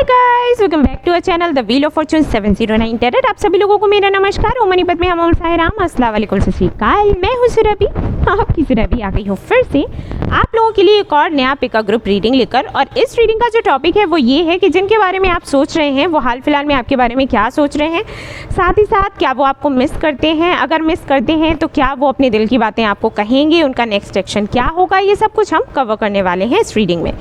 Guys, welcome back to our channel the wheel of fortune 709 terror. आप सभी लोगों को मेरा नमस्कार। ओमनीपत में हम साहिराम, अस्सलाम वालेकुम, सत श्री अकाल। मैं हूं सुरभि, आपकी सुरभि आ गई हूँ फिर से आप लोगों के लिए एक और नया पिका ग्रुप रीडिंग लेकर। और इस रीडिंग का जो टॉपिक है वो ये है कि जिनके बारे में आप सोच रहे हैं वो हाल फिलहाल में आपके बारे में क्या सोच रहे हैं, साथ ही साथ क्या वो आपको मिस करते हैं, अगर मिस करते हैं तो क्या वो अपने दिल की बातें आपको कहेंगे, उनका नेक्स्ट एक्शन क्या होगा, ये सब कुछ हम कवर करने वाले हैं इस रीडिंग में।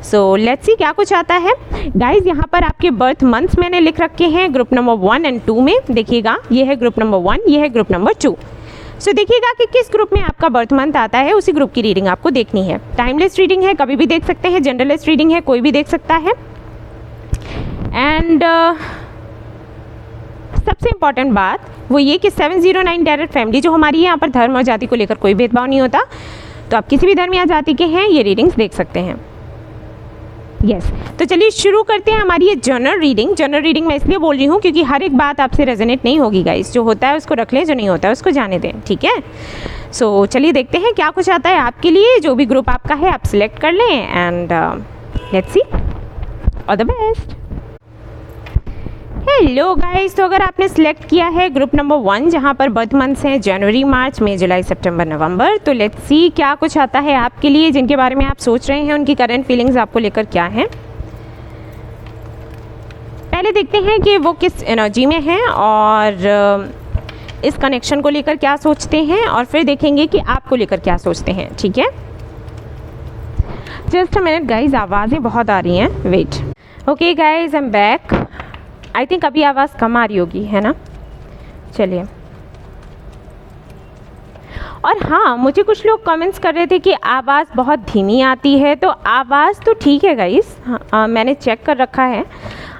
सो लेट्स सी क्या कुछ आता है गाइज। यहाँ पर आपके बर्थ मंथ्स मैंने लिख रखे हैं ग्रुप नंबर 1 और 2 में। देखिएगा, ये है ग्रुप नंबर 1, ये है ग्रुप नंबर 2। सो देखिएगा कि किस ग्रुप में आपका बर्थ मंथ आता है, उसी ग्रुप की रीडिंग आपको देखनी है। टाइमलेस रीडिंग है, कभी भी देख सकते हैं। जनरलेस रीडिंग है, कोई भी देख सकता है। एंड सबसे इम्पॉर्टेंट बात वो ये कि 709 टेरर फैमिली जो हमारी है, यहाँ पर धर्म और जाति को लेकर कोई भेदभाव नहीं होता। तो आप किसी भी धर्म या जाति के हैं, ये रीडिंग्स देख सकते हैं। यस तो चलिए शुरू करते हैं हमारी ये जनरल रीडिंग। जनरल रीडिंग मैं इसलिए बोल रही हूँ क्योंकि हर एक बात आपसे रेजोनेट नहीं होगी गाइस। जो होता है उसको रख लें, जो नहीं होता है उसको जाने दें, ठीक है। सो चलिए देखते हैं क्या कुछ आता है आपके लिए। जो भी ग्रुप आपका है आप सिलेक्ट कर लें and let's see, all the best. Hello guys, तो अगर आपने सिलेक्ट किया है ग्रुप नंबर 1 जहाँ पर बर्थ मंथ्स हैं जनवरी, मार्च, मई, जुलाई, सितंबर, नवंबर, तो लेट्स सी क्या कुछ आता है आपके लिए। जिनके बारे में आप सोच रहे हैं उनकी करंट फीलिंग्स आपको लेकर क्या हैं। पहले देखते हैं कि वो किस एनर्जी में हैं और इस कनेक्शन को लेकर क्या सोचते हैं, और फिर देखेंगे कि आपको लेकर क्या सोचते हैं, ठीक है। जस्ट अ मिनट गाइज, आवाज़ें बहुत आ रही हैं, wait. Okay guys, I am back. I think अभी आवाज़ कम आ रही होगी, है ना। चलिए, और हाँ, मुझे कुछ लोग कमेंट्स कर रहे थे कि आवाज़ बहुत धीमी आती है। तो आवाज़ तो ठीक है गाइस, मैंने चेक कर रखा है।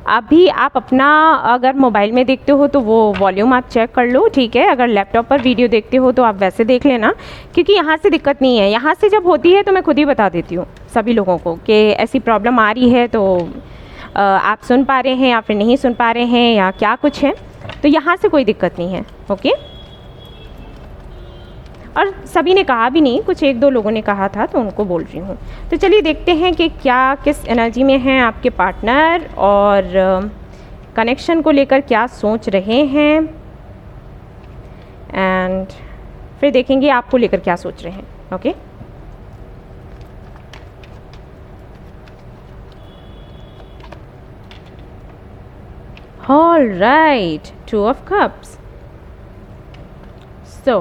अभी आप अपना अगर मोबाइल में देखते हो तो वो वॉल्यूम आप चेक कर लो, ठीक है। अगर लैपटॉप पर वीडियो देखते हो तो आप वैसे देख लेना, क्योंकि यहाँ से दिक्कत नहीं है। यहाँ से जब होती है तो मैं खुद ही बता देती हूँ सभी लोगों को कि ऐसी प्रॉब्लम आ रही है, तो आप सुन पा रहे हैं या फिर नहीं सुन पा रहे हैं या क्या कुछ है। तो यहाँ से कोई दिक्कत नहीं है, ओके। और सभी ने कहा भी नहीं, कुछ एक दो लोगों ने कहा था तो उनको बोल रही हूँ। तो चलिए देखते हैं कि क्या किस एनर्जी में हैं आपके पार्टनर और कनेक्शन को लेकर क्या सोच रहे हैं, एंड फिर देखेंगे आपको लेकर क्या सोच रहे हैं, okay. All right, 2 of Cups. So,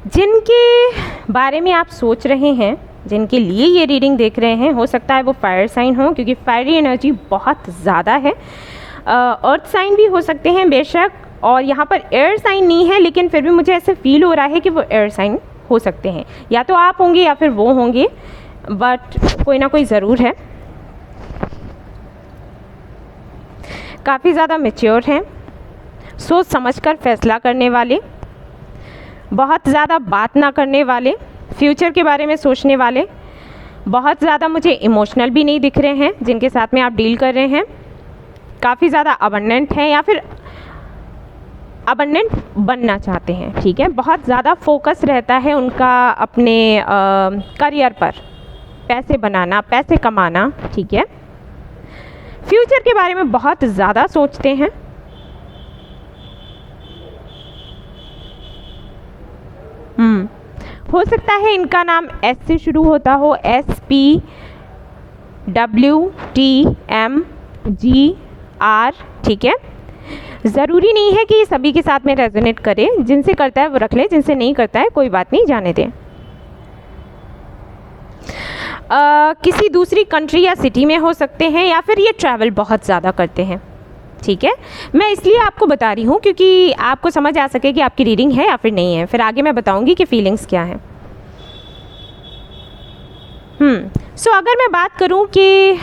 जिनके बारे में आप सोच रहे हैं, जिनके लिए ये रीडिंग देख रहे हैं, हो सकता है वो फायर साइन हो, क्योंकि फायरी एनर्जी बहुत ज़्यादा है। अर्थ साइन भी हो सकते हैं बेशक, और यहाँ पर एयर साइन नहीं है, लेकिन फिर भी मुझे ऐसे फील हो रहा है कि वो एयर साइन हो सकते हैं। या तो आप होंगे या फिर वो होंगे, बट कोई ना कोई ज़रूर है। काफ़ी ज़्यादा मैच्योर हैं, सोच समझकर फैसला करने वाले, बहुत ज़्यादा बात ना करने वाले, फ्यूचर के बारे में सोचने वाले, बहुत ज़्यादा मुझे इमोशनल भी नहीं दिख रहे हैं जिनके साथ में आप डील कर रहे हैं। काफ़ी ज़्यादा अबंडेंट हैं या फिर अबंडेंट बनना चाहते हैं, ठीक है। बहुत ज़्यादा फोकस रहता है उनका अपने करियर पर, पैसे बनाना, पैसे कमाना, ठीक है। फ्यूचर के बारे में बहुत ज़्यादा सोचते हैं। हो सकता है इनका नाम एस से शुरू होता हो, SPWTMGR, ठीक है। ज़रूरी नहीं है कि ये सभी के साथ में रेजोनेट करे। जिनसे करता है वो रख ले, जिनसे नहीं करता है कोई बात नहीं, जाने दें। किसी दूसरी कंट्री या सिटी में हो सकते हैं, या फिर ये ट्रैवल बहुत ज़्यादा करते हैं, ठीक है। मैं इसलिए आपको बता रही हूँ क्योंकि आपको समझ आ सके कि आपकी रीडिंग है या फिर नहीं है। फिर आगे मैं बताऊँगी कि फीलिंग्स क्या हैं। सो अगर मैं बात करूँ कि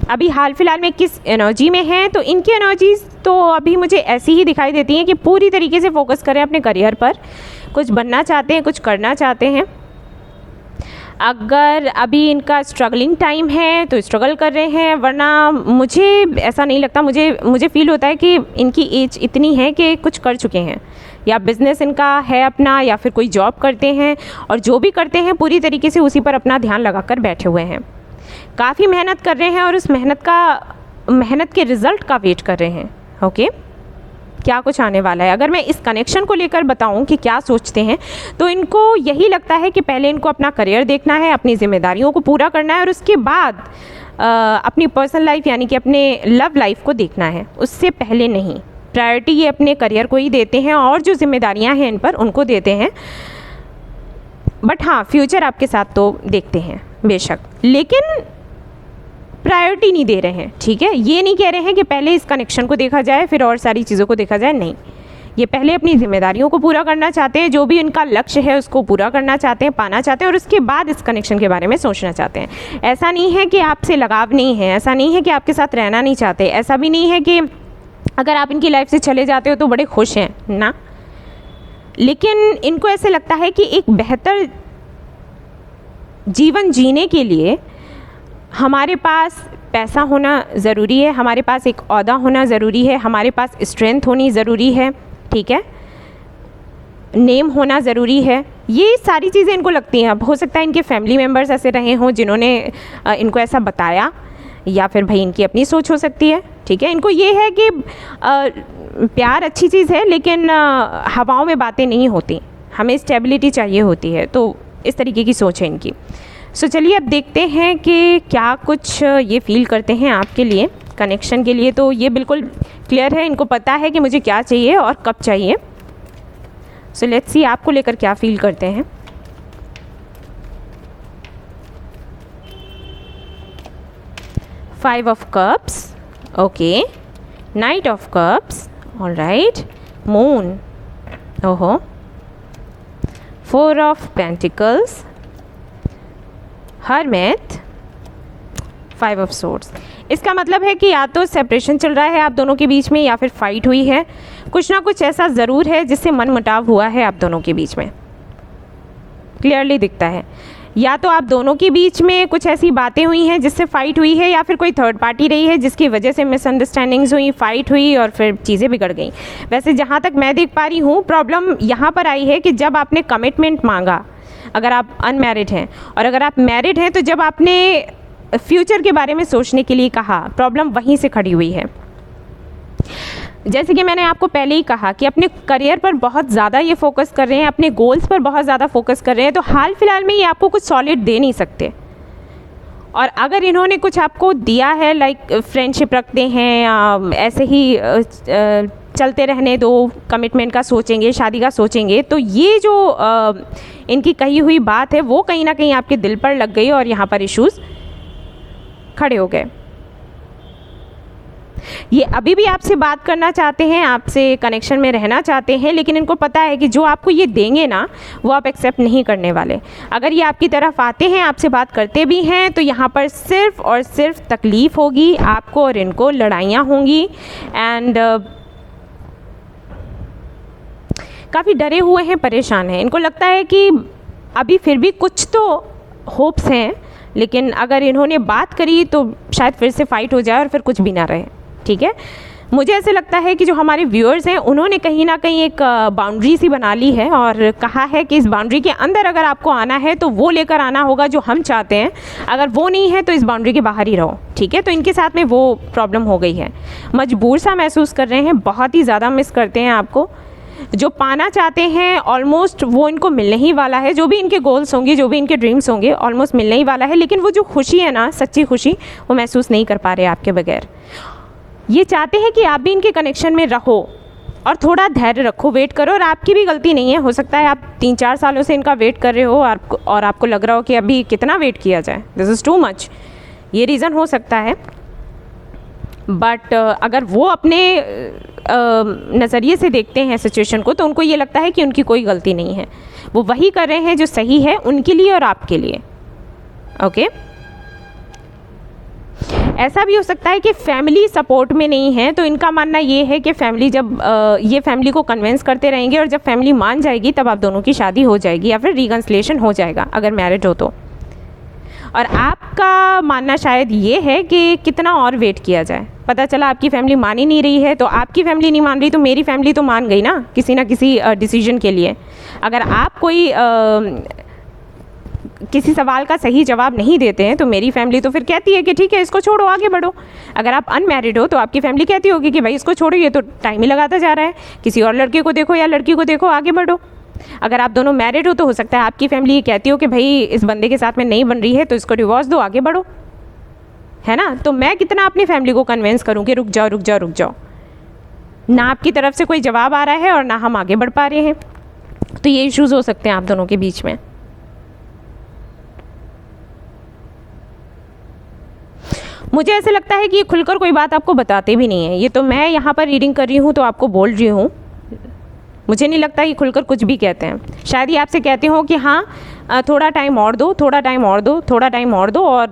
अभी हाल फिलहाल में किस एनर्जी में हैं, तो इनकी एनर्जीज तो अभी मुझे ऐसी ही दिखाई देती हैं कि पूरी तरीके से फोकस करें अपने करियर पर। कुछ बनना चाहते हैं, कुछ करना चाहते हैं। अगर अभी इनका स्ट्रगलिंग टाइम है तो स्ट्रगल कर रहे हैं, वरना मुझे ऐसा नहीं लगता। मुझे फील होता है कि इनकी एज इतनी है कि कुछ कर चुके हैं या बिजनेस इनका है अपना, या फिर कोई जॉब करते हैं, और जो भी करते हैं पूरी तरीके से उसी पर अपना ध्यान लगाकर बैठे हुए हैं। काफ़ी मेहनत कर रहे हैं और उस मेहनत के रिज़ल्ट का वेट कर रहे हैं। ओके, क्या कुछ आने वाला है। अगर मैं इस कनेक्शन को लेकर बताऊं कि क्या सोचते हैं, तो इनको यही लगता है कि पहले इनको अपना करियर देखना है, अपनी जिम्मेदारियों को पूरा करना है, और उसके बाद अपनी पर्सनल लाइफ यानी कि अपने लव लाइफ को देखना है। उससे पहले नहीं, प्रायोरिटी ये अपने करियर को ही देते हैं और जो जिम्मेदारियां हैं इन पर उनको देते हैं। बट हाँ, फ्यूचर आपके साथ तो देखते हैं बेशक, लेकिन प्रायोरिटी नहीं दे रहे हैं। ठीक है, ये नहीं कह रहे हैं कि पहले इस कनेक्शन को देखा जाए फिर और सारी चीज़ों को देखा जाए, नहीं। ये पहले अपनी जिम्मेदारियों को पूरा करना चाहते हैं, जो भी इनका लक्ष्य है उसको पूरा करना चाहते हैं, पाना चाहते हैं, और उसके बाद इस कनेक्शन के बारे में सोचना चाहते हैं। ऐसा नहीं है कि आपसे लगाव नहीं है, ऐसा नहीं है कि आपके साथ रहना नहीं चाहते, ऐसा भी नहीं है कि अगर आप इनकी लाइफ से चले जाते हो तो बड़े खुश हैं ना। लेकिन इनको ऐसे लगता है कि एक बेहतर जीवन जीने के लिए हमारे पास पैसा होना ज़रूरी है, हमारे पास एक ओहदा होना ज़रूरी है, हमारे पास स्ट्रेंथ होनी ज़रूरी है, ठीक है, नेम होना ज़रूरी है। ये सारी चीज़ें इनको लगती हैं। अब हो सकता है इनके फैमिली मेम्बर्स ऐसे रहे हों जिन्होंने इनको ऐसा बताया, या फिर भाई इनकी अपनी सोच हो सकती है। ठीक है, इनको ये है कि प्यार अच्छी चीज़ है, लेकिन हवाओं में बातें नहीं होती, हमें स्टेबिलिटी चाहिए होती है। तो इस तरीके की सोच है इनकी। सो चलिए अब देखते हैं कि क्या कुछ ये फील करते हैं आपके लिए, कनेक्शन के लिए। तो ये बिल्कुल क्लियर है, इनको पता है कि मुझे क्या चाहिए और कब चाहिए। सो लेट्स सी आपको लेकर क्या फील करते हैं। Five of cups, okay, knight of cups, alright, moon, ओहो, four of pentacles, hermit, five of swords. इसका मतलब है कि या तो सेपरेशन चल रहा है आप दोनों के बीच में, या फिर फाइट हुई है। कुछ ना कुछ ऐसा ज़रूर है जिससे मनमुटाव हुआ है आप दोनों के बीच में, क्लियरली दिखता है। या तो आप दोनों के बीच में कुछ ऐसी बातें हुई हैं जिससे फाइट हुई है, या फिर कोई थर्ड पार्टी रही है जिसकी वजह से मिसअंडरस्टैंडिंग्स हुई, फाइट हुई और फिर चीज़ें बिगड़ गई। वैसे जहाँ तक मैं देख पा रही हूँ, प्रॉब्लम यहाँ पर आई है कि जब आपने कमिटमेंट मांगा, अगर आप अनमैरिड हैं, और अगर आप मैरिड हैं, तो जब आपने फ्यूचर के बारे में सोचने के लिए कहा, प्रॉब्लम वहीं से खड़ी हुई है। जैसे कि मैंने आपको पहले ही कहा कि अपने करियर पर बहुत ज़्यादा ये फोकस कर रहे हैं, अपने गोल्स पर बहुत ज़्यादा फोकस कर रहे हैं, तो हाल फिलहाल में ये आपको कुछ सॉलिड दे नहीं सकते। और अगर इन्होंने कुछ आपको दिया है, लाइक फ्रेंडशिप रखते हैं, ऐसे ही चलते रहने दो, कमिटमेंट का सोचेंगे, शादी का सोचेंगे, तो ये जो इनकी कही हुई बात है वो कहीं ना कहीं आपके दिल पर लग गई और यहाँ पर इश्यूज़ खड़े हो गए। ये अभी भी आपसे बात करना चाहते हैं, आपसे कनेक्शन में रहना चाहते हैं, लेकिन इनको पता है कि जो आपको ये देंगे ना, वो आप एक्सेप्ट नहीं करने वाले। अगर ये आपकी तरफ आते हैं, आपसे बात करते भी हैं, तो यहाँ पर सिर्फ और सिर्फ तकलीफ़ होगी आपको और इनको, लड़ाइयाँ होंगी, एंड काफ़ी डरे हुए हैं, परेशान हैं। इनको लगता है कि अभी फिर भी कुछ तो होप्स हैं, लेकिन अगर इन्होंने बात करी तो शायद फिर से फाइट हो जाए और फिर कुछ भी ना रहे। ठीक है, मुझे ऐसे लगता है कि जो हमारे व्यूअर्स हैं उन्होंने कहीं ना कहीं एक बाउंड्री सी बना ली है और कहा है कि इस बाउंड्री के अंदर अगर आपको आना है तो वो लेकर आना होगा जो हम चाहते हैं, अगर वो नहीं है तो इस बाउंड्री के बाहर ही रहो। ठीक है, तो इनके साथ में वो प्रॉब्लम हो गई है, मजबूर सा महसूस कर रहे हैं, बहुत ही ज़्यादा मिस करते हैं आपको। जो पाना चाहते हैं ऑलमोस्ट वो इनको मिलने ही वाला है, जो भी इनके गोल्स होंगे, जो भी इनके ड्रीम्स होंगे, ऑलमोस्ट मिलने ही वाला है, लेकिन वो जो खुशी है ना, सच्ची खुशी, वो महसूस नहीं कर पा रहे आपके बगैर। ये चाहते हैं कि आप भी इनके कनेक्शन में रहो और थोड़ा धैर्य रखो, वेट करो, और आपकी भी गलती नहीं है। हो सकता है आप 3-4 सालों से इनका वेट कर रहे हो और आपको लग रहा हो कि अभी कितना वेट किया जाए, दिस इज़ टू मच, ये रीज़न हो सकता है। बट अगर वो अपने नज़रिए से देखते हैं सिचुएशन को, तो उनको ये लगता है कि उनकी कोई गलती नहीं है, वो वही कर रहे हैं जो सही है उनके लिए और आपके लिए। ओके, ऐसा भी हो सकता है कि फैमिली सपोर्ट में नहीं है, तो इनका मानना ये है कि फैमिली जब ये फैमिली को कन्विंस करते रहेंगे और जब फैमिली मान जाएगी तब आप दोनों की शादी हो जाएगी या फिर रिकन्सिलिएशन हो जाएगा अगर मैरिज हो तो। और आपका मानना शायद ये है कि कितना और वेट किया जाए। पता चला आपकी फैमिली मान ही नहीं रही है, तो आपकी फैमिली नहीं मान रही तो मेरी फैमिली तो मान गई ना किसी डिसीजन के लिए। अगर आप कोई किसी सवाल का सही जवाब नहीं देते हैं तो मेरी फैमिली तो फिर कहती है कि ठीक है इसको छोड़ो, आगे बढ़ो। अगर आप अनमैरिड हो तो आपकी फैमिली कहती होगी कि भाई इसको छोड़ो, ये तो टाइम ही लगाता जा रहा है, किसी और लड़के को देखो या लड़की को देखो, आगे बढ़ो। अगर आप दोनों मैरिड हो तो हो सकता है आपकी फैमिली ये कहती हो कि भाई इस बंदे के साथ में नहीं बन रही है तो इसको डिवोर्स दो, आगे बढ़ो, है ना। तो मैं कितना अपनी फैमिली को कन्विंस करूँ कि रुक जाओ रुक जाओ रुक जाओ। ना आपकी तरफ से कोई जवाब आ रहा है और ना हम आगे बढ़ पा रहे हैं। तो ये इश्यूज़ हो सकते हैं आप दोनों के बीच में। मुझे ऐसे लगता है कि ये खुलकर कोई बात आपको बताते भी नहीं है। ये तो मैं यहाँ पर रीडिंग कर रही हूँ तो आपको बोल रही हूँ, मुझे नहीं लगता कि खुलकर कुछ भी कहते हैं। शायद ये आपसे कहते हो कि हाँ थोड़ा टाइम और दो, थोड़ा टाइम और दो, थोड़ा टाइम और दो, और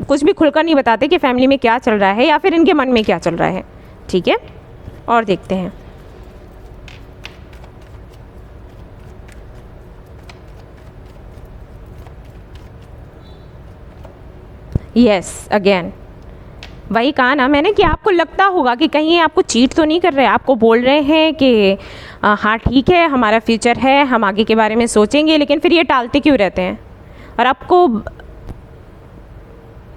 कुछ भी खुलकर नहीं बताते कि फैमिली में क्या चल रहा है या फिर इनके मन में क्या चल रहा है। ठीक है, और देखते हैं। यस, अगेन वही कहा ना मैंने कि आपको लगता होगा कि कहीं आपको चीट तो नहीं कर रहे। आपको बोल रहे हैं कि हाँ ठीक है हमारा फ्यूचर है, हम आगे के बारे में सोचेंगे, लेकिन फिर ये टालते क्यों रहते हैं। और आपको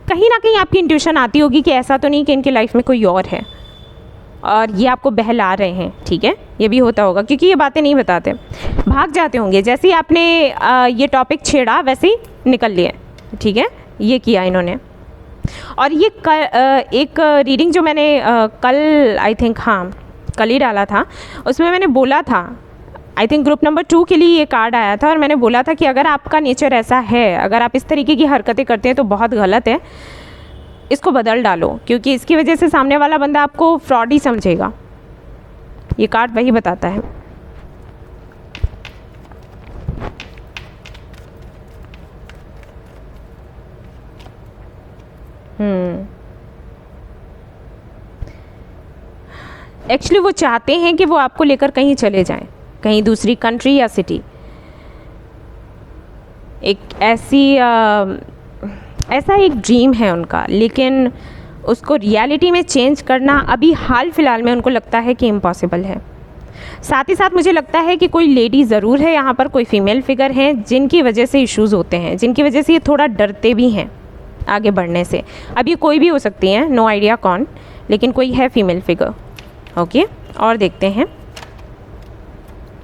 कहीं ना कहीं आपकी इंट्यूशन आती होगी कि ऐसा तो नहीं कि इनके लाइफ में कोई और है और ये आपको बहला रहे हैं। ठीक है, ये भी होता होगा क्योंकि ये बातें नहीं बताते, भाग जाते होंगे। जैसे ही आपने ये टॉपिक छेड़ा वैसे ही निकल लिए। ठीक है, ये किया इन्होंने। और ये एक रीडिंग जो मैंने कल आई थिंक हाँ कल ही डाला था, उसमें मैंने बोला था, आई थिंक ग्रुप नंबर 2 के लिए ये कार्ड आया था, और मैंने बोला था कि अगर आपका नेचर ऐसा है, अगर आप इस तरीके की हरकतें करते हैं तो बहुत गलत है, इसको बदल डालो, क्योंकि इसकी वजह से सामने वाला बंदा आपको फ्रॉड ही समझेगा। ये कार्ड वही बताता है। एक्चुअली वो चाहते हैं कि वो आपको लेकर कहीं चले जाएं, कहीं दूसरी कंट्री या सिटी। एक ऐसा एक ड्रीम है उनका, लेकिन उसको रियलिटी में चेंज करना अभी हाल फिलहाल में उनको लगता है कि इम्पॉसिबल है। साथ ही साथ मुझे लगता है कि कोई लेडी ज़रूर है यहाँ पर, कोई फीमेल फिगर हैं जिनकी वजह से इश्यूज़ होते हैं, जिनकी वजह से ये थोड़ा डरते भी हैं आगे बढ़ने से। अब ये कोई भी हो सकती है, नो आइडिया कौन, लेकिन कोई है फीमेल फिगर। ओके, और देखते हैं।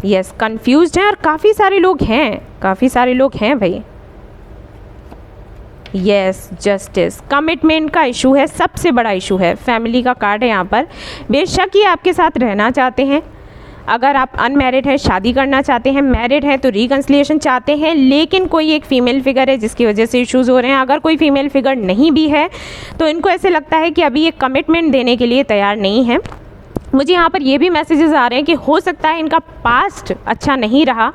यस, कंफ्यूज्ड हैं और काफ़ी सारे लोग हैं भाई। यस, जस्टिस, कमिटमेंट का इशू है, सबसे बड़ा इशू है। फैमिली का कार्ड है यहाँ पर। बेशक ये आपके साथ रहना चाहते हैं, अगर आप अनमैरिड हैं शादी करना चाहते हैं, मैरिड हैं तो रिकन्सिलिएशन चाहते हैं, लेकिन कोई एक फ़ीमेल फिगर है जिसकी वजह से इश्यूज़ हो रहे हैं। अगर कोई फीमेल फिगर नहीं भी है तो इनको ऐसे लगता है कि अभी ये कमिटमेंट देने के लिए तैयार नहीं है। मुझे यहाँ पर ये भी मैसेजेस आ रहे हैं कि हो सकता है इनका पास्ट अच्छा नहीं रहा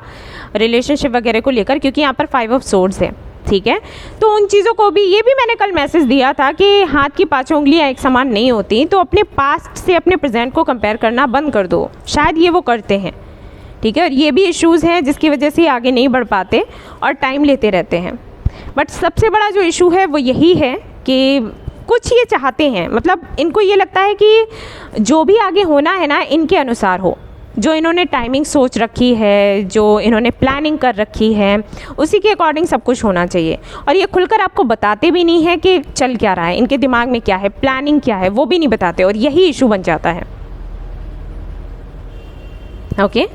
रिलेशनशिप वगैरह को लेकर, क्योंकि यहाँ पर 5 ऑफ सोर्ड्स है। ठीक है, तो उन चीज़ों को भी, ये भी मैंने कल मैसेज दिया था कि हाथ की 5 उंगलियाँ एक समान नहीं होती, तो अपने पास्ट से अपने प्रेजेंट को कंपेयर करना बंद कर दो। शायद ये वो करते हैं। ठीक है, और ये भी इश्यूज़ हैं जिसकी वजह से आगे नहीं बढ़ पाते और टाइम लेते रहते हैं। बट सबसे बड़ा जो इशू है वो यही है कि कुछ ये चाहते हैं, मतलब इनको ये लगता है कि जो भी आगे होना है ना इनके अनुसार हो, जो इन्होंने टाइमिंग सोच रखी है, जो इन्होंने प्लानिंग कर रखी है, उसी के अकॉर्डिंग सब कुछ होना चाहिए। और ये खुलकर आपको बताते भी नहीं है कि चल क्या रहा है, इनके दिमाग में क्या है, प्लानिंग क्या है, वो भी नहीं बताते, और यही इशू बन जाता है। ओके,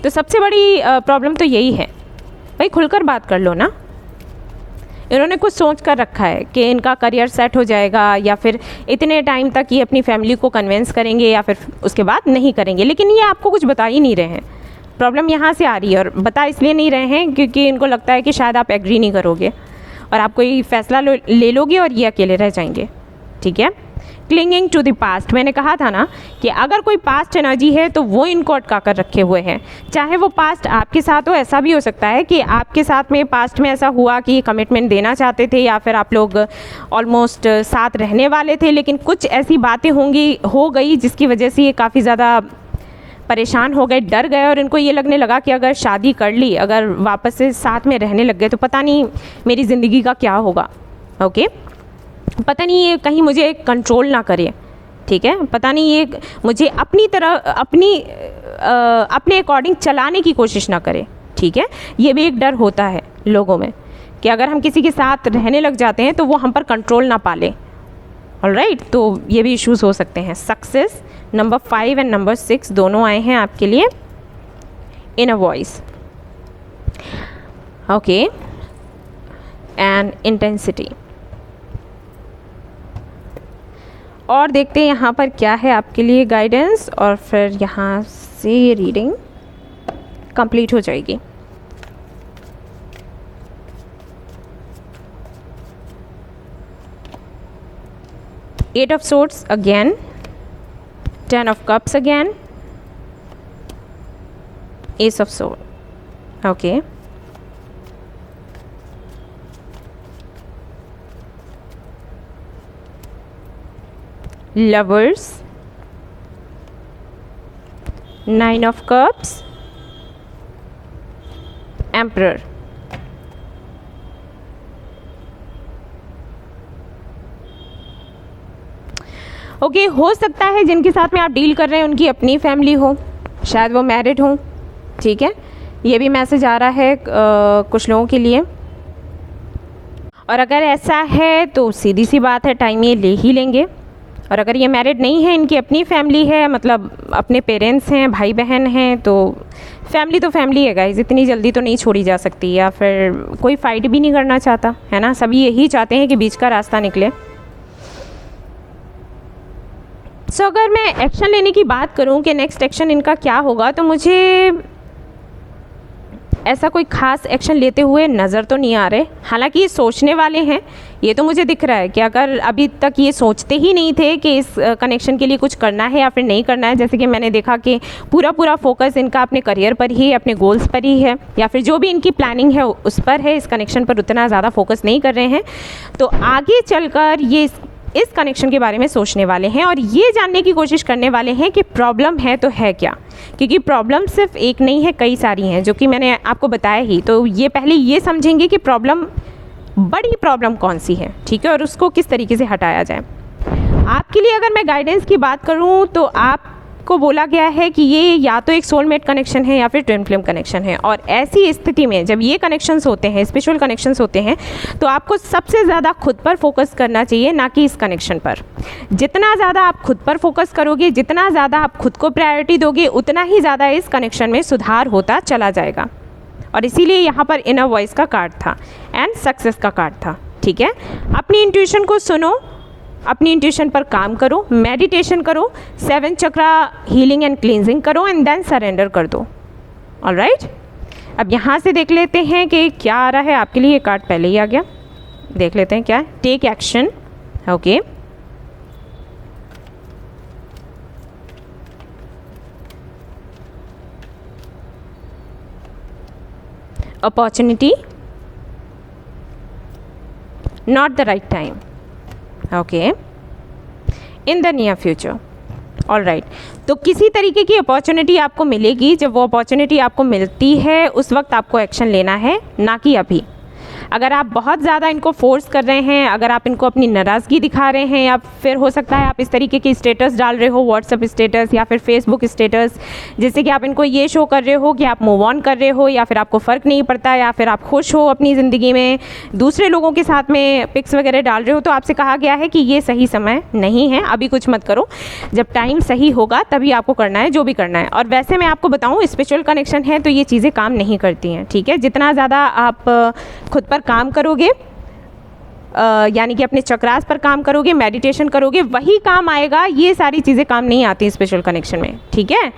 तो सबसे बड़ी प्रॉब्लम तो यही है भाई, खुलकर बात कर लो ना। इन्होंने कुछ सोच कर रखा है कि इनका करियर सेट हो जाएगा, या फिर इतने टाइम तक ये अपनी फैमिली को कन्विंस करेंगे, या फिर उसके बाद नहीं करेंगे, लेकिन ये आपको कुछ बता ही नहीं रहे हैं। प्रॉब्लम यहाँ से आ रही है, और बता इसलिए नहीं रहे हैं क्योंकि इनको लगता है कि शायद आप एग्री नहीं करोगे और आप कोई फैसला ले लोगे और ये अकेले रह जाएंगे। ठीक है, क्लिंगिंग टू द पास्ट, मैंने कहा था ना कि अगर कोई पास्ट एनर्जी है तो वो इनको अटका कर रखे हुए हैं। चाहे वो पास्ट आपके साथ हो, ऐसा भी हो सकता है कि आपके साथ में पास्ट में ऐसा हुआ कि कमिटमेंट देना चाहते थे, या फिर आप लोग ऑलमोस्ट साथ रहने वाले थे, लेकिन कुछ ऐसी बातें हो गई जिसकी वजह से ये काफ़ी ज़्यादा परेशान हो गए, डर गए, और इनको ये लगने लगा कि अगर शादी कर ली, अगर वापस से साथ में रहने लग गए तो पता नहीं मेरी ज़िंदगी का क्या होगा। ओके। पता नहीं ये कहीं मुझे कंट्रोल ना करे, ठीक है, पता नहीं ये मुझे अपनी तरह अपने अकॉर्डिंग चलाने की कोशिश ना करे, ठीक है। ये भी एक डर होता है लोगों में कि अगर हम किसी के साथ रहने लग जाते हैं तो वो हम पर कंट्रोल ना पाले, ऑलराइट, तो ये भी इश्यूज़ हो सकते हैं। सक्सेस नंबर 5 एंड नंबर 6 दोनों आए हैं आपके लिए in a voice, okay, and intensity. और देखते हैं यहाँ पर क्या है आपके लिए गाइडेंस, और फिर यहाँ से ये रीडिंग कंप्लीट हो जाएगी। Eight of Swords again, 10 of Cups again, Ace of Swords, okay, Lovers, 9 of Cups, Emperor, okay, हो सकता है जिनके साथ में आप डील कर रहे हैं उनकी अपनी फैमिली हो, शायद वो मैरिड हो, ठीक है, ये भी मैसेज आ रहा है कुछ लोगों के लिए। और अगर ऐसा है तो सीधी सी बात है टाइम ये ले ही लेंगे। और अगर ये मैरिड नहीं है, इनकी अपनी फैमिली है, मतलब अपने पेरेंट्स हैं, भाई बहन हैं, तो फैमिली है गाइस, इतनी जल्दी तो नहीं छोड़ी जा सकती, या फिर कोई फाइट भी नहीं करना चाहता है ना, सभी यही चाहते हैं कि बीच का रास्ता निकले। सो अगर मैं एक्शन लेने की बात करूं कि नेक्स्ट एक्शन इनका क्या होगा, तो मुझे ऐसा कोई ख़ास एक्शन लेते हुए नज़र तो नहीं आ रहे। हालांकि ये सोचने वाले हैं, ये तो मुझे दिख रहा है कि अगर अभी तक ये सोचते ही नहीं थे कि इस कनेक्शन के लिए कुछ करना है या फिर नहीं करना है, जैसे कि मैंने देखा कि पूरा फोकस इनका अपने करियर पर ही है, अपने गोल्स पर ही है, या फिर जो भी इनकी प्लानिंग है उस पर है, इस कनेक्शन पर उतना ज़्यादा फोकस नहीं कर रहे हैं, तो आगे चलकर ये इस कनेक्शन के बारे में सोचने वाले हैं और ये जानने की कोशिश करने वाले हैं कि प्रॉब्लम है तो है क्या, क्योंकि प्रॉब्लम सिर्फ एक नहीं है, कई सारी हैं, जो कि मैंने आपको बताया ही। तो ये पहले ये समझेंगे कि बड़ी प्रॉब्लम कौन सी है, ठीक है, और उसको किस तरीके से हटाया जाए। आपके लिए अगर मैं गाइडेंस की बात करूं तो आपको बोला गया है कि ये या तो एक सोलमेट कनेक्शन है या फिर ट्विन फ्लेम कनेक्शन है, और ऐसी स्थिति में जब ये कनेक्शंस होते हैं, स्पिरिचुअल कनेक्शंस होते हैं, तो आपको सबसे ज़्यादा खुद पर फोकस करना चाहिए, ना कि इस कनेक्शन पर। जितना ज़्यादा आप खुद पर फोकस करोगे, जितना ज़्यादा आप खुद को प्रायोरिटी दोगे, उतना ही ज़्यादा इस कनेक्शन में सुधार होता चला जाएगा। और इसीलिए यहाँ पर इनर वॉइस का कार्ड था एंड सक्सेस का कार्ड था, ठीक है। अपनी इंट्यूशन को सुनो, अपनी इंट्यूशन पर काम करो, मेडिटेशन करो, 7 चक्रा हीलिंग एंड क्लींजिंग करो एंड देन सरेंडर कर दो, ऑलराइट। अब यहाँ से देख लेते हैं कि क्या आ रहा है आपके लिए। ये कार्ड पहले ही आ गया, देख लेते हैं क्या है। Take action, okay, opportunity, not the right time, okay, in the near future, all right. तो किसी तरीके की अपॉर्चुनिटी आपको मिलेगी, जब वो अपॉर्चुनिटी आपको मिलती है उस वक्त आपको एक्शन लेना है, ना कि अभी। अगर आप बहुत ज़्यादा इनको फोर्स कर रहे हैं, अगर आप इनको अपनी नाराज़गी दिखा रहे हैं, या फिर हो सकता है आप इस तरीके की स्टेटस डाल रहे हो, व्हाट्सअप स्टेटस या फिर फेसबुक स्टेटस, जिससे कि आप इनको ये शो कर रहे हो कि आप मूव ऑन कर रहे हो, या फिर आपको फ़र्क नहीं पड़ता, या फिर आप खुश हो अपनी ज़िंदगी में, दूसरे लोगों के साथ में पिक्स वगैरह डाल रहे हो, तो आपसे कहा गया है कि ये सही समय नहीं है, अभी कुछ मत करो, जब टाइम सही होगा तभी आपको करना है जो भी करना है। और वैसे मैं आपको बताऊँ, स्पिरिचुअल कनेक्शन है तो ये चीज़ें काम नहीं करती हैं, ठीक है। जितना ज़्यादा आप खुद पर काम करोगे, यानी कि अपने चक्रास पर काम करोगे, मेडिटेशन करोगे, वही काम आएगा। ये सारी चीज़ें काम नहीं आती स्पिरिचुअल कनेक्शन में, ठीक है।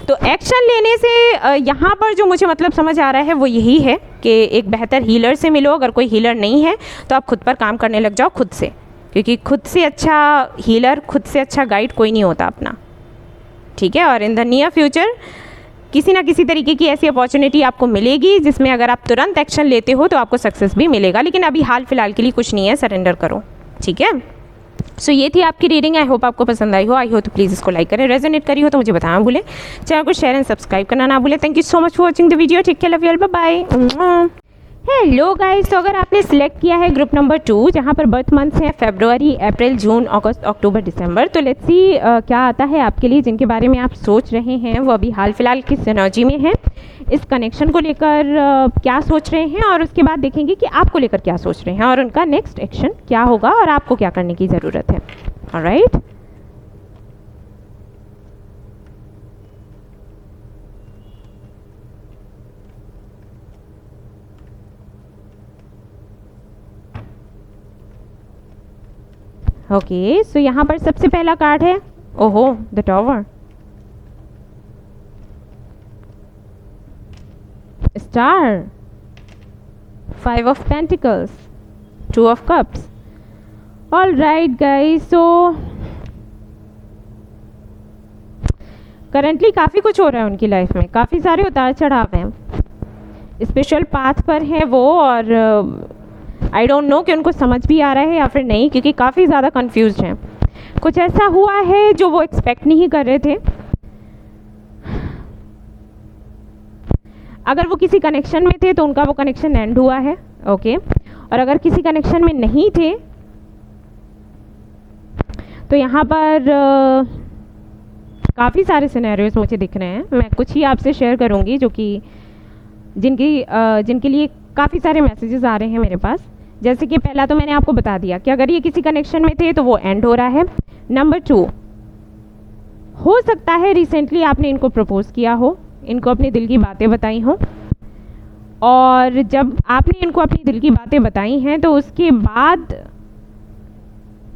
तो एक्शन लेने से यहाँ पर जो मुझे मतलब समझ आ रहा है वो यही है कि एक बेहतर हीलर से मिलो। अगर कोई हीलर नहीं है तो आप खुद पर काम करने लग जाओ, खुद से, क्योंकि खुद से अच्छा हीलर, खुद से अच्छा गाइड कोई नहीं होता अपना, ठीक है। और इन द नियर फ्यूचर किसी ना किसी तरीके की ऐसी अपॉर्चुनिटी आपको मिलेगी जिसमें अगर आप तुरंत एक्शन लेते हो तो आपको सक्सेस भी मिलेगा, लेकिन अभी हाल फिलहाल के लिए कुछ नहीं है, सरेंडर करो, ठीक है। सो ये थी आपकी रीडिंग। आई होप आपको पसंद आई हो तो प्लीज़ इसको लाइक करें, रेजोनेट करी हो तो मुझे बताना भूलें, चैनल को शेयर एंड सब्सक्राइब करना ना भूलें। Thank you so much for watching the video. Take care, love you all, bye bye. Hello guys, तो अगर आपने सिलेक्ट किया है ग्रुप नंबर 2 जहाँ पर बर्थ मंथ्स हैं फरवरी, अप्रैल, जून, अगस्त, अक्टूबर, दिसंबर, तो लेट्स सी क्या आता है आपके लिए। जिनके बारे में आप सोच रहे हैं वो अभी हाल फिलहाल किस एनर्जी में हैं, इस कनेक्शन को लेकर क्या सोच रहे हैं, और उसके बाद देखेंगे कि आपको लेकर क्या सोच रहे हैं और उनका नेक्स्ट एक्शन क्या होगा और आपको क्या करने की ज़रूरत है। Alright, okay. सो यहाँ पर सबसे पहला कार्ड है, ओहो, the tower, star, 5 of pentacles, 2 of cups. All right guys, so currently काफ़ी कुछ हो रहा है उनकी लाइफ में, काफ़ी सारे उतार चढ़ाव हैं, स्पेशल पाथ पर है वो, और आई डोंट नो कि उनको समझ भी आ रहा है या फिर नहीं, क्योंकि काफ़ी ज़्यादा कंफ्यूज्ड हैं। कुछ ऐसा हुआ है जो वो एक्सपेक्ट नहीं कर रहे थे। अगर वो किसी कनेक्शन में थे तो उनका वो कनेक्शन एंड हुआ है, ओके। और अगर किसी कनेक्शन में नहीं थे तो यहाँ पर काफ़ी सारे सिनेरियोज मुझे दिख रहे हैं। मैं कुछ ही आपसे शेयर करूँगी जो कि जिनके लिए काफ़ी सारे मैसेजेस आ रहे हैं मेरे पास। जैसे कि पहला तो मैंने आपको बता दिया कि अगर ये किसी कनेक्शन में थे तो वो एंड हो रहा है। नंबर 2, हो सकता है रिसेंटली आपने इनको प्रपोज किया हो, इनको अपने दिल की बातें बताई हों, और जब आपने इनको अपनी दिल की बातें बताई हैं तो उसके बाद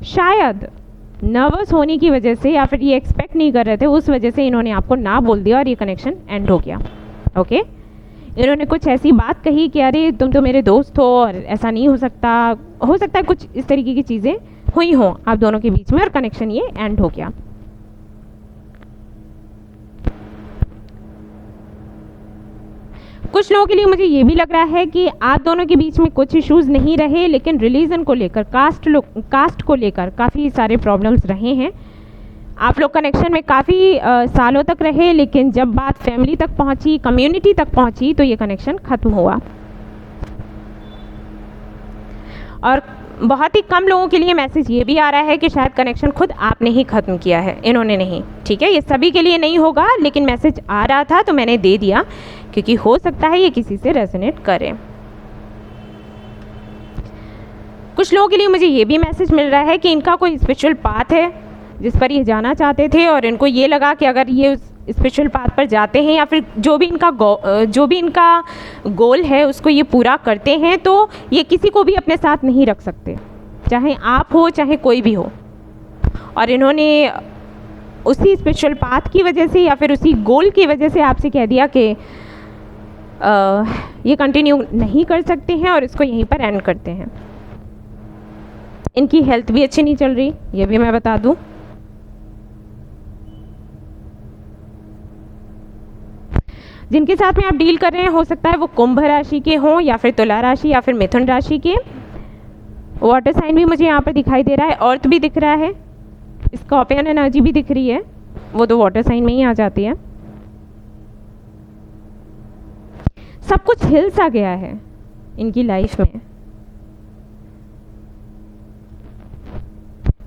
शायद नर्वस होने की वजह से या फिर ये एक्सपेक्ट नहीं कर रहे थे, उस वजह से इन्होंने आपको ना बोल दिया और ये कनेक्शन एंड हो गया, ओके। इन्होंने कुछ ऐसी बात कही कि अरे तुम तो मेरे दोस्त हो और ऐसा नहीं हो सकता है कुछ इस तरीके की चीज़ें हुई हों आप दोनों के बीच में और कनेक्शन ये एंड हो गया। कुछ लोगों के लिए मुझे ये भी लग रहा है कि आप दोनों के बीच में कुछ इश्यूज नहीं रहे, लेकिन रिलीजन को लेकर, कास्ट को लेकर काफ़ी सारे प्रॉब्लम्स रहे हैं। आप लोग कनेक्शन में काफ़ी सालों तक रहे, लेकिन जब बात फैमिली तक पहुंची, कम्युनिटी तक पहुंची, तो ये कनेक्शन ख़त्म हुआ। और बहुत ही कम लोगों के लिए मैसेज ये भी आ रहा है कि शायद कनेक्शन खुद आपने ही ख़त्म किया है, इन्होंने नहीं। ठीक है, ये सभी के लिए नहीं होगा, लेकिन मैसेज आ रहा था तो मैंने दे दिया, क्योंकि हो सकता है ये किसी से रेजोनेट करे। कुछ लोगों के लिए मुझे ये भी मैसेज मिल रहा है कि इनका कोई स्पिरिचुअल पाथ है जिस पर ये जाना चाहते थे, और इनको ये लगा कि अगर ये उस स्पिरिचुअल पाथ पर जाते हैं या फिर जो भी इनका गोल है उसको ये पूरा करते हैं, तो ये किसी को भी अपने साथ नहीं रख सकते, चाहे आप हो चाहे कोई भी हो। और इन्होंने उसी स्पिरिचुअल पाथ की वजह से या फिर उसी गोल की वजह से आपसे कह दिया कि ये कंटिन्यू नहीं कर सकते हैं और इसको यहीं पर एंड करते हैं। इनकी हेल्थ भी अच्छी नहीं चल रही, ये भी मैं बता दूं। जिनके साथ में आप डील कर रहे हैं, हो सकता है वो कुंभ राशि के हों या फिर तुला राशि या फिर मिथुन राशि के। वाटर साइन भी मुझे यहाँ पर दिखाई दे रहा है, अर्थ भी दिख रहा है, स्कॉर्पियन एनर्जी भी दिख रही है, वो तो वाटर साइन में ही आ जाती है। सब कुछ हिल सा गया है इनकी लाइफ में।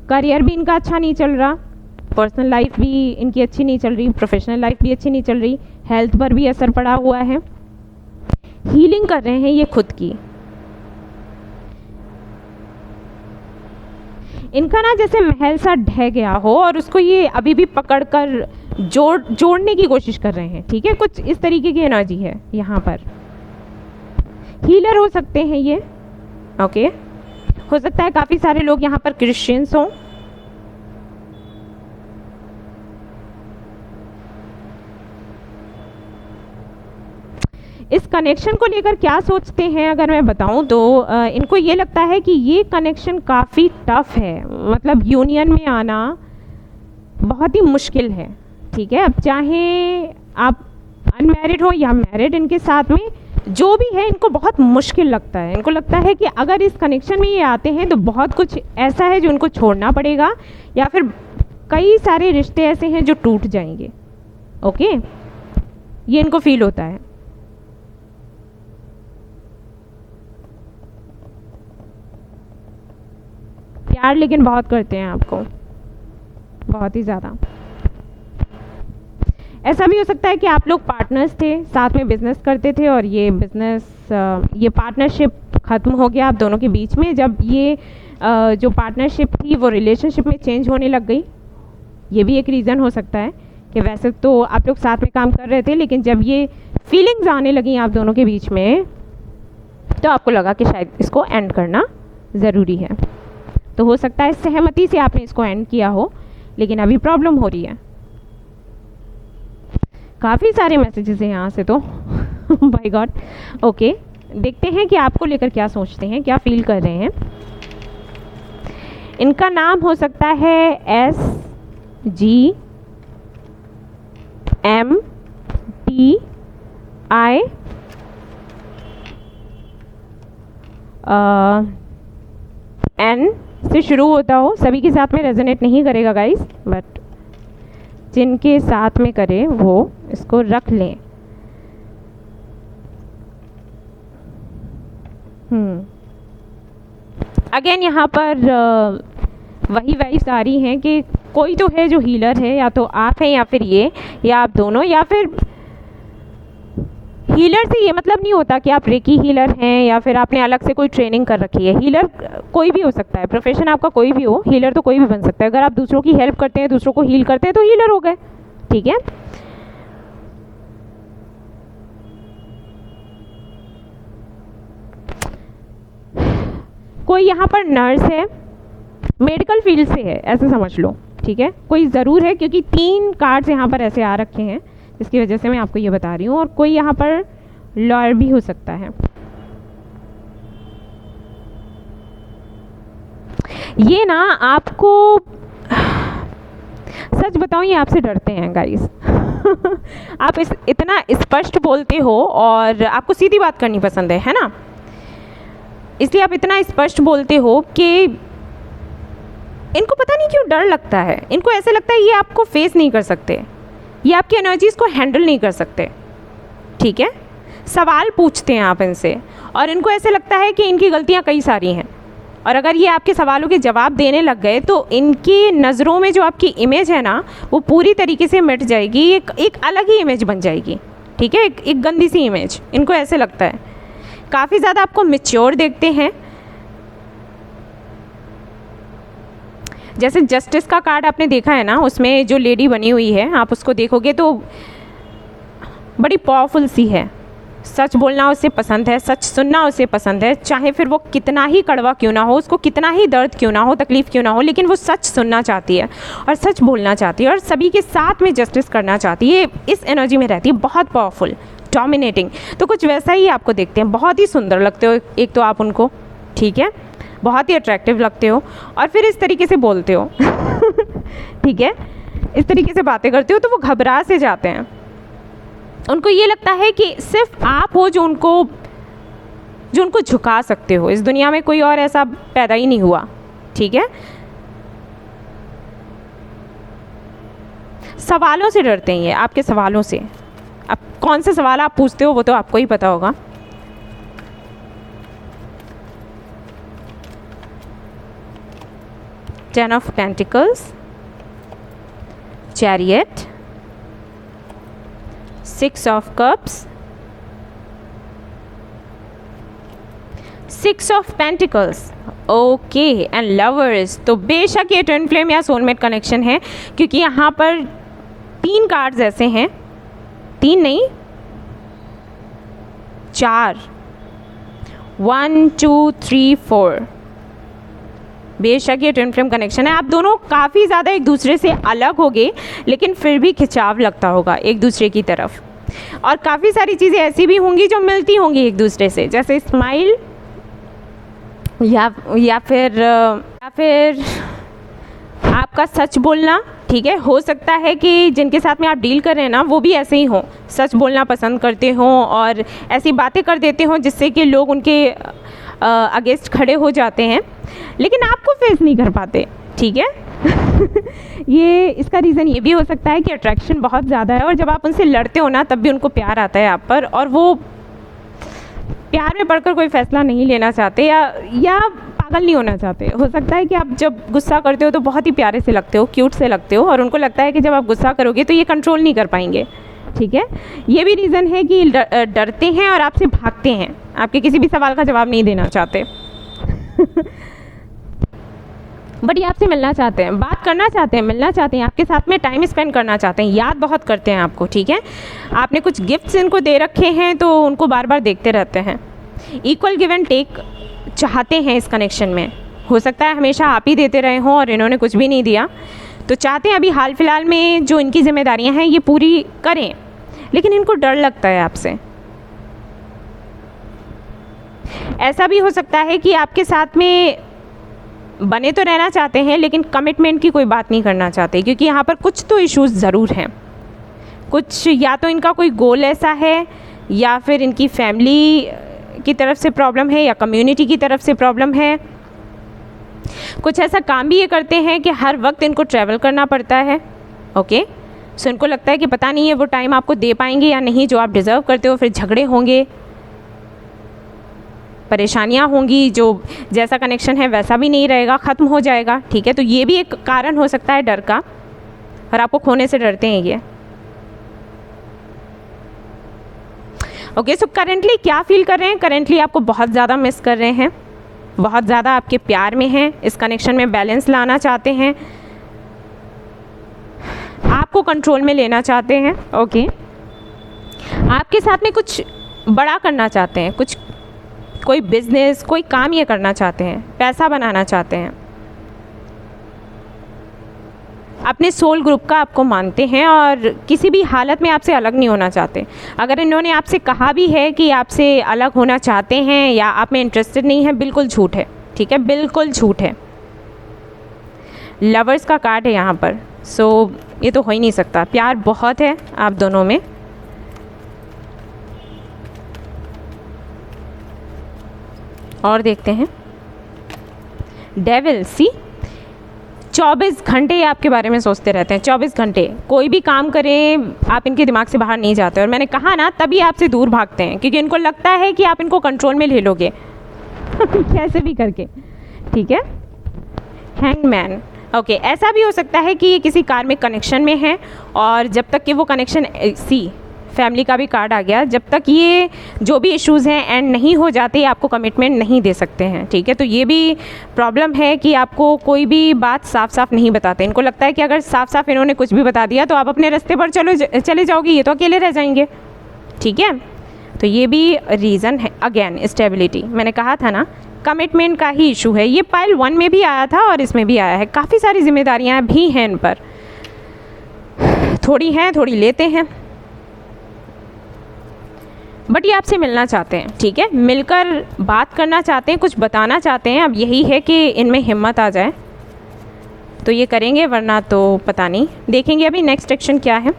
करियर भी इनका अच्छा नहीं चल रहा, पर्सनल लाइफ भी इनकी अच्छी नहीं चल रही, प्रोफेशनल लाइफ भी अच्छी नहीं चल रही, हेल्थ पर भी असर पड़ा हुआ है। हीलिंग कर रहे हैं ये खुद की। इनका ना जैसे महल सा ढह गया हो और उसको ये अभी भी पकड़कर जोड़ने की कोशिश कर रहे हैं। ठीक है, कुछ इस तरीके की एनर्जी है यहाँ पर। हीलर हो सकते हैं ये, ओके। हो सकता है काफ़ी सारे लोग यहाँ पर क्रिश्चियंस हों। इस कनेक्शन को लेकर क्या सोचते हैं अगर मैं बताऊं तो इनको ये लगता है कि ये कनेक्शन काफ़ी टफ है, मतलब यूनियन में आना बहुत ही मुश्किल है। ठीक है, अब चाहे आप अनमैरिड हो या मैरिड, इनके साथ में जो भी है इनको बहुत मुश्किल लगता है। इनको लगता है कि अगर इस कनेक्शन में ये आते हैं तो बहुत कुछ ऐसा है जो उनको छोड़ना पड़ेगा, या फिर कई सारे रिश्ते ऐसे हैं जो टूट जाएंगे। ओके, ये इनको फील होता है। प्यार लेकिन बहुत करते हैं आपको, बहुत ही ज़्यादा। ऐसा भी हो सकता है कि आप लोग पार्टनर्स थे, साथ में बिजनेस करते थे और ये ये पार्टनरशिप ख़त्म हो गया आप दोनों के बीच में। जब ये जो पार्टनरशिप थी वो रिलेशनशिप में चेंज होने लग गई। ये भी एक रीज़न हो सकता है कि वैसे तो आप लोग साथ में काम कर रहे थे, लेकिन जब ये फीलिंग्स आने लगी आप दोनों के बीच में तो आपको लगा कि शायद इसको एंड करना ज़रूरी है। तो हो सकता है सहमति से आपने इसको एंड किया हो, लेकिन अभी प्रॉब्लम हो रही है। काफ़ी सारे मैसेजेस हैं यहाँ से तो बाय गॉड। ओके, देखते हैं कि आपको लेकर क्या सोचते हैं, क्या फील कर रहे हैं। इनका नाम हो सकता है SGMTI N से शुरू होता हो। सभी के साथ में रेजोनेट नहीं करेगा गाइस, बट जिनके साथ में करे वो इसको रख लें। अगेन यहाँ पर वही वाइब्स आ रही हैं कि कोई तो है जो हीलर है, या तो आप हैं या फिर ये, या आप दोनों, या फिर हीलर से ये मतलब नहीं होता कि आप रेकी हीलर हैं या फिर आपने अलग से कोई ट्रेनिंग कर रखी है। हीलर कोई भी हो सकता है, प्रोफेशन आपका कोई भी हो, हीलर तो कोई भी बन सकता है। अगर आप दूसरों की हेल्प करते हैं, दूसरों को हील करते हैं तो हीलर हो गए, ठीक है। कोई यहाँ पर नर्स है, मेडिकल फील्ड से है, ऐसे समझ लो, ठीक है। कोई ज़रूर है क्योंकि 3 कार्ड्स यहाँ पर ऐसे आ रखे हैं, जिसकी वजह से मैं आपको ये बता रही हूँ। और कोई यहाँ पर लॉयर भी हो सकता है। ये ना आपको सच बताऊँ, ये आपसे डरते हैं गाइस आप इतना स्पष्ट बोलते हो और आपको सीधी बात करनी पसंद है ना, इसलिए आप इतना स्पष्ट बोलते हो कि इनको पता नहीं क्यों डर लगता है। इनको ऐसे लगता है ये आपको फेस नहीं कर सकते, ये आपकी एनर्जीज़ को हैंडल नहीं कर सकते, ठीक है। सवाल पूछते हैं आप इनसे और इनको ऐसे लगता है कि इनकी गलतियां कई सारी हैं, और अगर ये आपके सवालों के जवाब देने लग गए तो इनकी नज़रों में जो आपकी इमेज है ना वो पूरी तरीके से मिट जाएगी, एक अलग ही इमेज बन जाएगी, ठीक है। एक गंदी सी इमेज, इनको ऐसे लगता है। काफ़ी ज़्यादा आपको मैच्योर देखते हैं। जैसे जस्टिस का कार्ड आपने देखा है ना, उसमें जो लेडी बनी हुई है आप उसको देखोगे तो बड़ी पावरफुल सी है। सच बोलना उसे पसंद है, सच सुनना उसे पसंद है, चाहे फिर वो कितना ही कड़वा क्यों ना हो, उसको कितना ही दर्द क्यों ना हो, तकलीफ़ क्यों ना हो, लेकिन वो सच सुनना चाहती है और सच बोलना चाहती है और सभी के साथ में जस्टिस करना चाहती है। इस एनर्जी में रहती है, बहुत पावरफुल, डोमिनेटिंग। तो कुछ वैसा ही आपको देखते हैं। बहुत ही सुंदर लगते हो एक तो आप उनको, ठीक है, बहुत ही अट्रैक्टिव लगते हो और फिर इस तरीके से बोलते हो ठीक है, इस तरीके से बातें करते हो तो वो घबरा से जाते हैं। उनको ये लगता है कि सिर्फ आप हो जो उनको झुका सकते हो। इस दुनिया में कोई और ऐसा पैदा ही नहीं हुआ, ठीक है। सवालों से डरते हैं ये, आपके सवालों से। अब कौन से सवाल आप पूछते हो वो तो आपको ही पता होगा। Ten of Pentacles, Chariot, Six of Cups, Six of Pentacles, okay, and lovers. तो बेशक ये ट्विन फ्लेम या सोलमेट कनेक्शन है, क्योंकि यहाँ पर 3 कार्ड्स ऐसे हैं, 3 नहीं 4, 1 2 3 4। बेशक ये ट्विन फ्लेम कनेक्शन है। आप दोनों काफ़ी ज़्यादा एक दूसरे से अलग होगे, लेकिन फिर भी खिंचाव लगता होगा एक दूसरे की तरफ, और काफ़ी सारी चीज़ें ऐसी भी होंगी जो मिलती होंगी एक दूसरे से, जैसे स्माइल या फिर आपका सच बोलना, ठीक है। हो सकता है कि जिनके साथ में आप डील कर रहे हैं ना वो भी ऐसे ही हों, सच बोलना पसंद करते हों और ऐसी बातें कर देते हों जिससे कि लोग उनके अगेंस्ट खड़े हो जाते हैं, लेकिन आपको फेस नहीं कर पाते, ठीक है ये इसका रीज़न ये भी हो सकता है कि अट्रैक्शन बहुत ज़्यादा है, और जब आप उनसे लड़ते हो ना तब भी उनको प्यार आता है आप पर, और वो प्यार में पड़कर कोई फ़ैसला नहीं लेना चाहते, या पागल नहीं होना चाहते। हो सकता है कि आप जब गुस्सा करते हो तो बहुत ही प्यारे से लगते हो, क्यूट से लगते हो, और उनको लगता है कि जब आप गुस्सा करोगे तो ये कंट्रोल नहीं कर पाएंगे। ठीक है, ये भी रीज़न है कि डरते हैं और आपसे भागते हैं, आपके किसी भी सवाल का जवाब नहीं देना चाहते। बट ये आपसे मिलना चाहते हैं, बात करना चाहते हैं, मिलना चाहते हैं, आपके साथ में टाइम स्पेंड करना चाहते हैं, याद बहुत करते हैं आपको। ठीक है, आपने कुछ गिफ्ट्स इनको दे रखे हैं तो उनको बार बार देखते रहते हैं। इक्वल गिव एंड टेक चाहते हैं इस कनेक्शन में। हो सकता है हमेशा आप ही देते रहे हों और इन्होंने कुछ भी नहीं दिया, तो चाहते हैं अभी हाल फिलहाल में जो इनकी जिम्मेदारियां हैं ये पूरी करें, लेकिन इनको डर लगता है आपसे। ऐसा भी हो सकता है कि आपके साथ में बने तो रहना चाहते हैं लेकिन कमिटमेंट की कोई बात नहीं करना चाहते, क्योंकि यहाँ पर कुछ तो इश्यूज़ ज़रूर हैं। कुछ या तो इनका कोई गोल ऐसा है, या फिर इनकी फैमिली की तरफ से प्रॉब्लम है, या कम्युनिटी की तरफ से प्रॉब्लम है। कुछ ऐसा काम भी ये करते हैं कि हर वक्त इनको ट्रैवल करना पड़ता है। ओके, सो इनको लगता है कि पता नहीं है वो टाइम आपको दे पाएंगे या नहीं जो आप डिज़र्व करते हो, फिर झगड़े होंगे, परेशानियां होंगी, जो जैसा कनेक्शन है वैसा भी नहीं रहेगा, ख़त्म हो जाएगा। ठीक है, तो ये भी एक कारण हो सकता है डर का, और आपको खोने से डरते हैं ये। ओके, सो करेंटली क्या फील कर रहे हैं? करेंटली आपको बहुत ज़्यादा मिस कर रहे हैं, बहुत ज़्यादा आपके प्यार में हैं, इस कनेक्शन में बैलेंस लाना चाहते हैं, आपको कंट्रोल में लेना चाहते हैं। ओके, आपके साथ में कुछ बड़ा करना चाहते हैं, कोई बिजनेस, कोई काम ये करना चाहते हैं, पैसा बनाना चाहते हैं, अपने सोल ग्रुप का आपको मानते हैं और किसी भी हालत में आपसे अलग नहीं होना चाहते। अगर इन्होंने आपसे कहा भी है कि आपसे अलग होना चाहते हैं या आप में इंटरेस्टेड नहीं है, बिल्कुल झूठ है। ठीक है, बिल्कुल झूठ है। लवर्स का कार्ड है यहाँ पर, सो ये तो हो ही नहीं सकता। प्यार बहुत है आप दोनों में। और देखते हैं डेविल। सी 24 घंटे आपके बारे में सोचते रहते हैं, 24 घंटे कोई भी काम करें आप इनके दिमाग से बाहर नहीं जाते। और मैंने कहा ना, तभी आपसे दूर भागते हैं, क्योंकि इनको लगता है कि आप इनको कंट्रोल में ले लोगे कैसे भी करके। ठीक है, हैंगमैन। ओके, ऐसा भी हो सकता है कि ये किसी कार में कनेक्शन में है, और जब तक कि वो कनेक्शन, सी फैमिली का भी कार्ड आ गया, जब तक ये जो भी इश्यूज़ हैं एंड नहीं हो जाते आपको कमिटमेंट नहीं दे सकते हैं। ठीक है, तो ये भी प्रॉब्लम है कि आपको कोई भी बात साफ साफ नहीं बताते। इनको लगता है कि अगर साफ साफ इन्होंने कुछ भी बता दिया तो आप अपने रास्ते पर चले जाओगे, ये तो अकेले रह जाएंगे। ठीक है, तो ये भी रीज़न है। अगेन स्टेबिलिटी, मैंने कहा था ना, कमिटमेंट का ही इशू है। ये पाइल 1 में भी आया था और इसमें भी आया है। काफ़ी सारी जिम्मेदारियाँ भी हैं इन पर, थोड़ी हैं थोड़ी लेते हैं, बट ये आपसे मिलना चाहते हैं। ठीक है, मिलकर बात करना चाहते हैं, कुछ बताना चाहते हैं। अब यही है कि इनमें हिम्मत आ जाए तो ये करेंगे, वरना तो पता नहीं। देखेंगे अभी नेक्स्ट एक्शन क्या है।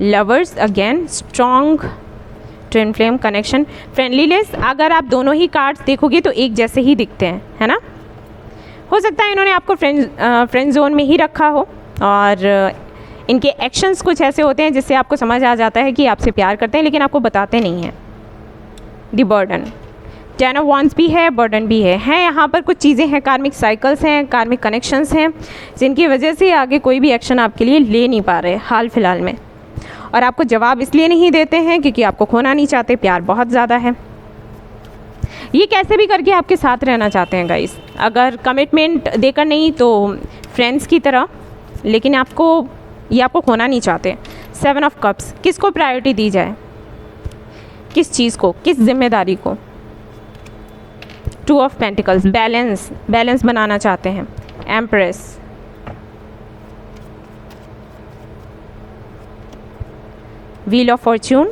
Lovers again, strong twin flame connection, friendliness. अगर आप दोनों ही कार्ड्स देखोगे तो एक जैसे ही दिखते हैं, है ना। हो सकता है इन्होंने आपको फ्रेंड जोन में ही रखा हो, और इनके एक्शंस कुछ ऐसे होते हैं जिससे आपको समझ आ जाता है कि आपसे प्यार करते हैं, लेकिन आपको बताते नहीं हैं। दी बर्डन, 10 ऑफ वांड्स भी है, बर्डन भी है। यहाँ पर कुछ चीज़ें हैं, कार्मिक साइकिल्स हैं, कार्मिक कनेक्शंस हैं, जिनकी वजह से आगे कोई भी एक्शन आपके लिए ले नहीं पा रहे हाल फिलहाल में। और आपको जवाब इसलिए नहीं देते हैं क्योंकि आपको खोना नहीं चाहते, प्यार बहुत ज़्यादा है। ये कैसे भी करके आपके साथ रहना चाहते हैं गाइस, अगर कमिटमेंट देकर नहीं तो फ्रेंड्स की तरह, लेकिन ये आपको खोना नहीं चाहते। 7 ऑफ कप्स, किसको प्रायोरिटी दी जाए, किस चीज़ को, किस जिम्मेदारी को। 2 ऑफ पेंटिकल्स, बैलेंस बनाना चाहते हैं। Empress, wheel of fortune,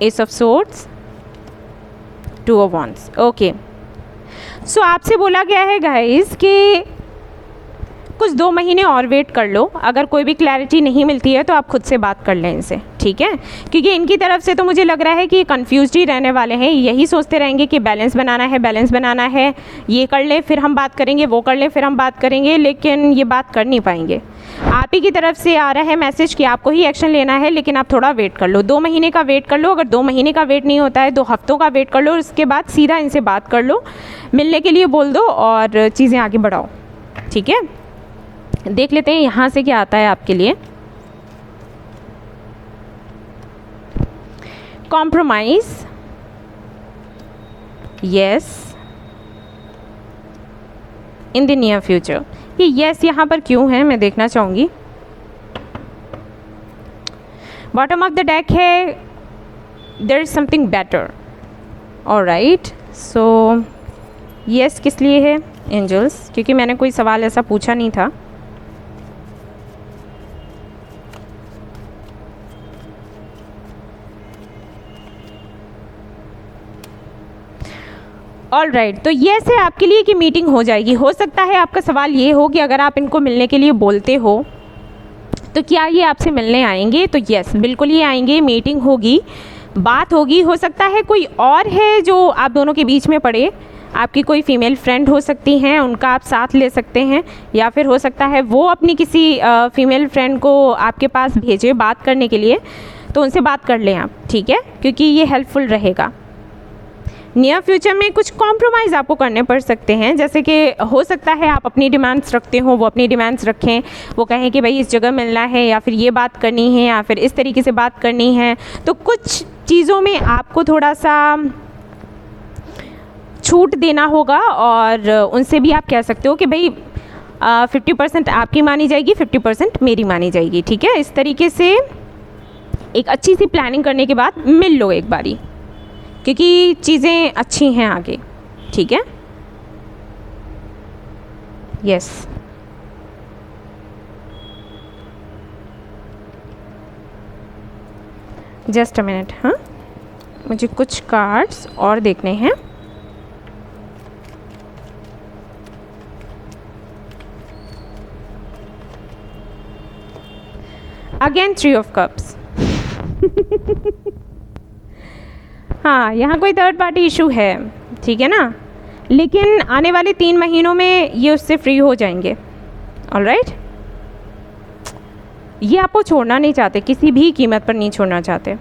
ace of swords, 2 of wands. Okay, so आपसे बोला गया है गाइस कि कुछ 2 महीने और वेट कर लो। अगर कोई भी क्लैरिटी नहीं मिलती है तो आप खुद से बात कर लें इनसे। ठीक है, क्योंकि इनकी तरफ से तो मुझे लग रहा है कि ये कन्फ्यूज्ड ही रहने वाले हैं, यही सोचते रहेंगे कि बैलेंस बनाना है, ये कर ले फिर हम बात करेंगे, वो कर ले फिर हम बात करेंगे, लेकिन ये बात कर नहीं पाएंगे। आप ही की तरफ से आ रहा है मैसेज कि आपको ही एक्शन लेना है, लेकिन आप थोड़ा वेट कर लो, 2 महीने का वेट कर लो। अगर 2 महीने का वेट नहीं होता है 2 हफ्तों का वेट कर लो, उसके बाद सीधा इनसे बात कर लो, मिलने के लिए बोल दो और चीज़ें आगे बढ़ाओ। ठीक है, देख लेते हैं यहाँ से क्या आता है आपके लिए। Compromise, yes in the near future. ये यस यहाँ पर क्यों है मैं देखना चाहूँगी। बॉटम ऑफ द डेक है there is something better. Alright, so yes किस लिए है एंजल्स, क्योंकि मैंने कोई सवाल ऐसा पूछा नहीं था। ऑलराइट, तो ये से आपके लिए कि मीटिंग हो जाएगी। हो सकता है आपका सवाल ये हो कि अगर आप इनको मिलने के लिए बोलते हो तो क्या ये आपसे मिलने आएंगे, तो यस बिल्कुल ये आएंगे, मीटिंग होगी, बात होगी। हो सकता है कोई और है जो आप दोनों के बीच में पड़े, आपकी कोई फीमेल फ्रेंड हो सकती हैं, उनका आप साथ ले सकते हैं, या फिर हो सकता है वो अपनी किसी फीमेल फ्रेंड को आपके पास भेजे बात करने के लिए, तो उनसे बात कर लें आप। ठीक है, क्योंकि ये हेल्पफुल रहेगा। नियर फ्यूचर में कुछ कॉम्प्रोमाइज़ आपको करने पड़ सकते हैं, जैसे कि हो सकता है आप अपनी डिमांड्स रखते हो, वो अपनी डिमांड्स रखें, वो कहें कि भाई इस जगह मिलना है, या फिर ये बात करनी है, या फिर इस तरीके से बात करनी है। तो कुछ चीज़ों में आपको थोड़ा सा छूट देना होगा, और उनसे भी आप कह सकते हो कि भाई 50% आपकी मानी जाएगी, 50% मेरी मानी जाएगी। ठीक है, इस तरीके से एक अच्छी सी प्लानिंग करने के बाद मिल लो एक बारी, क्योंकि चीज़ें अच्छी हैं आगे। ठीक है, यस जस्ट अ मिनट। हाँ, मुझे कुछ कार्ड्स और देखने हैं। Again 3 of cups. हाँ, यहाँ कोई थर्ड पार्टी इशू है, ठीक है ना, लेकिन आने वाले 3 महीनों में ये उससे फ्री हो जाएंगे। ऑलराइट, ये आपको छोड़ना नहीं चाहते, किसी भी कीमत पर नहीं छोड़ना चाहते।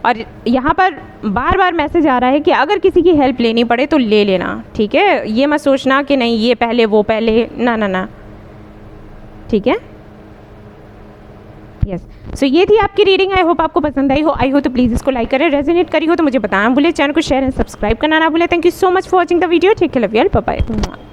और यहाँ पर बार बार मैसेज आ रहा है कि अगर किसी की हेल्प लेनी पड़े तो ले लेना। ठीक है, ये मत सोचना कि नहीं ये पहले वो पहले, ना ना ना। ठीक है, यस। सो ये थी आपकी रीडिंग। आई होप आपको पसंद आई हो तो प्लीज़ इसको लाइक करें, रेजोनेट करी हो तो मुझे बताना भूले, चैनल को शेयर एंड सब्सक्राइब करना ना भूले। Thank you so much for watching the video. Take care, love you all, bye bye.